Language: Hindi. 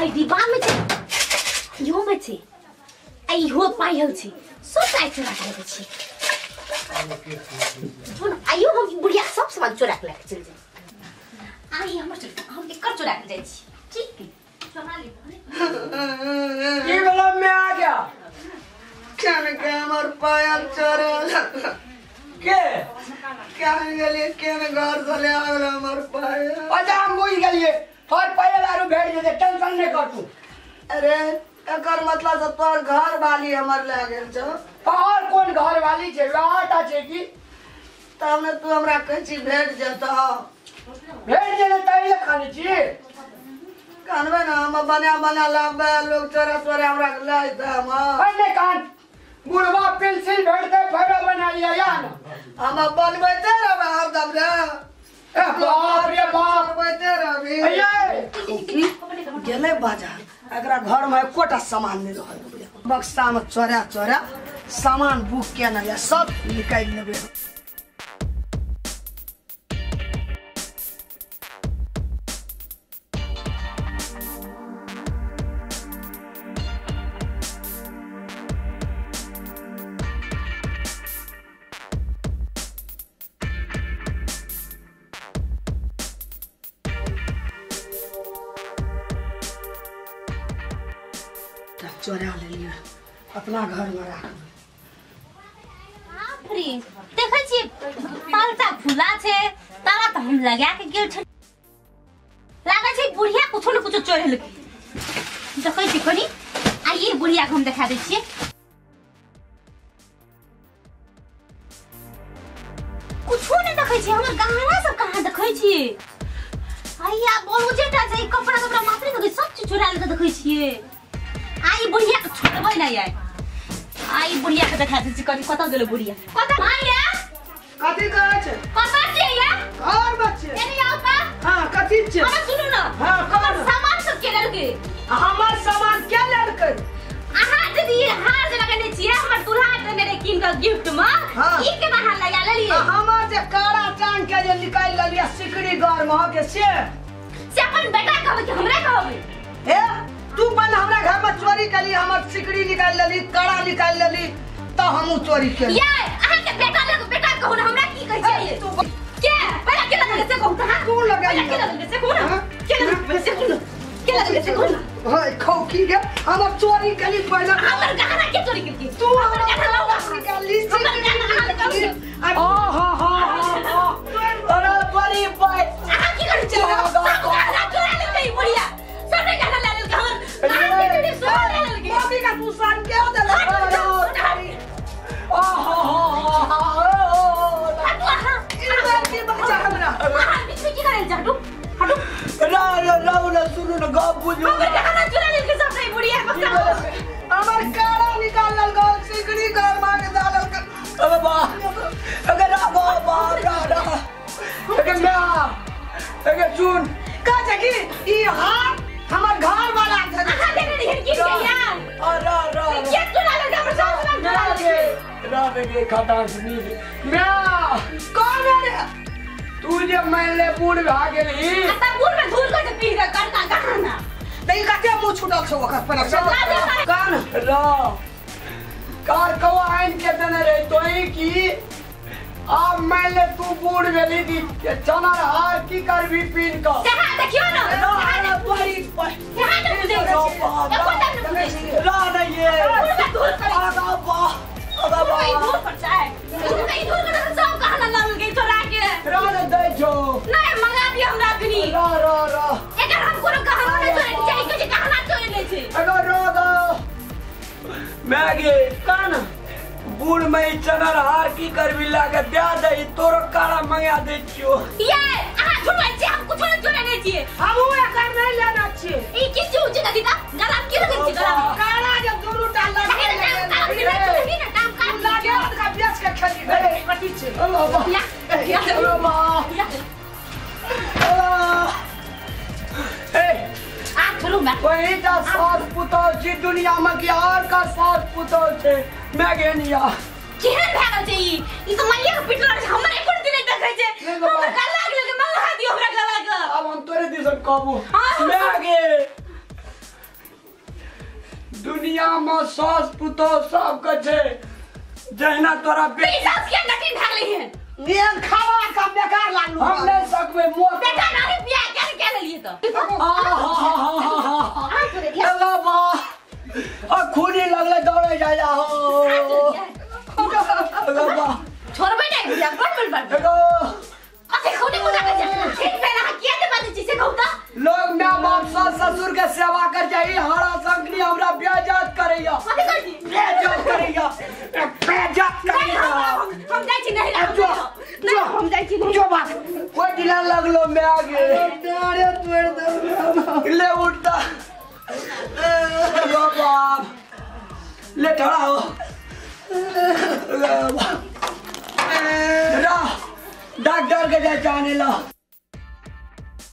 है डिब्बा में छे यो में छे आई हो पायल छे सब काट चोरा के ले छी सुन आइयो हम बुढ़िया सब सामान चोरा के ले चल जाई आई हमर चोरा हम एकर चोरा के जाई छी ठीक है चोरा ले ये वाला मैं आ गया क्या ने के हमर पायल चोरा के क्या गेलिए के ने घर चले आला हमर पायल अच्छा हम बोल गेलिए और पायल आरो भेट दे टेंशन नहीं कर तू अरे एकर मतलब से तोर घर वाली हमर ले गेल छ और कौन घर वाली छे आटा छे की तब ने तू हमरा कहै छी भेट जेता भेट जेले तइले खाने छी कानबे ना हम बना लाबे लोग चोरा चोरा हमरा ले दे हम पहले कान बुढ़वा पेंसिल भेट दे भैरा बना लिया यार हम बनबैते रहबे हरदम रे बाप रे बाप बनबैते रहबी गेले बाजार एकरा घर में कोटा सामान नहीं रहल बक्सा में चोरा चोरा सामान बुक के ना या सब निकाल लेबे चोरा ले लिया अपना घर में रख फ्री देखै छी पालता फुला छे तारा त हम लगा के गेल छ लागे छै बुढ़िया कुछो न कुछो चोरे ले देखै छी कनी आइए बुढ़िया के हम देखा दै छी कुछो न देखै छी हमर गहना सब कहां देखै छी आइया बोलू जेटा छै कपड़ा मात्र देखै सब चीज चोरा ले देखै छियै आई बुढ़िया के छोड़बै नै आइ आई बुढ़िया के देखा दै छी कनी कत गेल बुढ़िया कत माया कथि कहै छै कत छै या घर बच्चे एनी आउ त हां कथि छै अरे सुनु न हां हमर सामान सब के लेलकै हमर सामान के लेलकै आहा दीदी हार जे लगने छियै हमर दुल्हा के मेरे किन का गिफ्ट में ई के बाहर लगा लेलिए हमर जे कारा चांद के जे निकाल लेलिए सिकड़ी घर में के से अपन बेटा कहबै कि हमरा कहबै हे तू बन हमरा घर में चोरी कली हमर सिकड़ी निकाल लेली कारा निकाल लेली त हमहु चोरी केली ये अहाँ के बेटा कहू न हमरा की कहै छै तू के पहले के लगले से कहू त तू लगा के लगले से कहू न के लगले से कहू न के लगले से कहू न हाय खाओ की गे हमर चोरी कली पहले हमर गहना के चोरी केलकी तू हमर गहना निकाली हमर गहना आ हा हा अरे बड़ी बात अहाँ की करै छी गहना चोरा लेलै बुढ़िया सबने गहना ले लेलकै हमर बेटी सोना ले लेलकै बाबी का तू सान के दे ले आ हा हा की बच्चा हमरा बीच की करे जा हटू ला सुनो न गा बुझो हमर गहना चुरा लेलकै सब नहीं बुढ़िया बच्चा हमर काड़ा निकाल ललगो सिकड़ी घर मार के डालल अबे बा अगर बा अगर मैं अगर सुन का जगी ई हाथ हमर घर वाला था अहाँ देने रही की यार अरे क्या चुरा लेलकै हमर सब चुरा के खाता सुनी मैं कौन है रे तू जे मैंने बूढ़ भाग गेली आता बूढ़ में धूल के पी के करता गहना नहीं काटे मुंह छुटल छ ओकर पर कान रा कार कवा आइन के देने रे तोई की अब मैंने तू बूढ़ गेली दी चनर हार की करबी पीन का देखियो ना बड़ी यहाँ तो मुझे रा नहीं ये धूल कर आगा बा धूल पर जाए धूल कर सब गहना लाल गई चोरा के रा दे जो नहीं मंगा दिया हमरा कनी रा एकर हम कोनो गहना नहीं चोरे चाहिए कुछ गहना चोरे ले छे अगर रो मैगी कान बूढ़ में चनर हार की करबी लागे दे दे तोरो काड़ा मंगा दे छियो ये अहाँ छुड़ै छी हम कुछ नहीं चोरे नहीं छी हम एकर नहीं लेना छी ई की चीज छै दीदा गला की लगे छी गला काड़ा जे दुनु टा लगे ना काम कर लागे का बेच के खेली कटी छै अल्लाह बा या अल्लाह बा ए आ चलो मैं वही का सास पुतो जी दुनिया में की और का सास पुतो छे मैं गेनिया केहन भागल छै ई तो मैया के पिटल छै हमर एको दिन नहीं देखै छै हमर गला लगे मंगा दियो हमरा गला के अब हम तोरे दिसन कहबो मैं गे दुनिया में सास पुतो सब के छे जहिना तोरा बेटा के नटी भागले है ये खावा का बेकार लागलू हम नहीं सकबे मोट बेटा नहीं बिया के लिए तो बाबा खूनी लगले दौड़े जा हो बाबा छोड़बे नहीं बिया कौन बोल बात अते खूनी मुदा के ठीक पहला किया दे बात चीज से कहूता लोग मां बाप सास ससुर के सेवा कर जाई हरा संकनी हमरा बेइज्जत करैया बेइज्जत करैया हम जाई छी नहीं जो हम जाई छी जो बात कोई दिला लगलो मैं आगे अरे तोड़ दे ले उठता बाबा ले ठड़ा हो डॉक्टर के जाने ला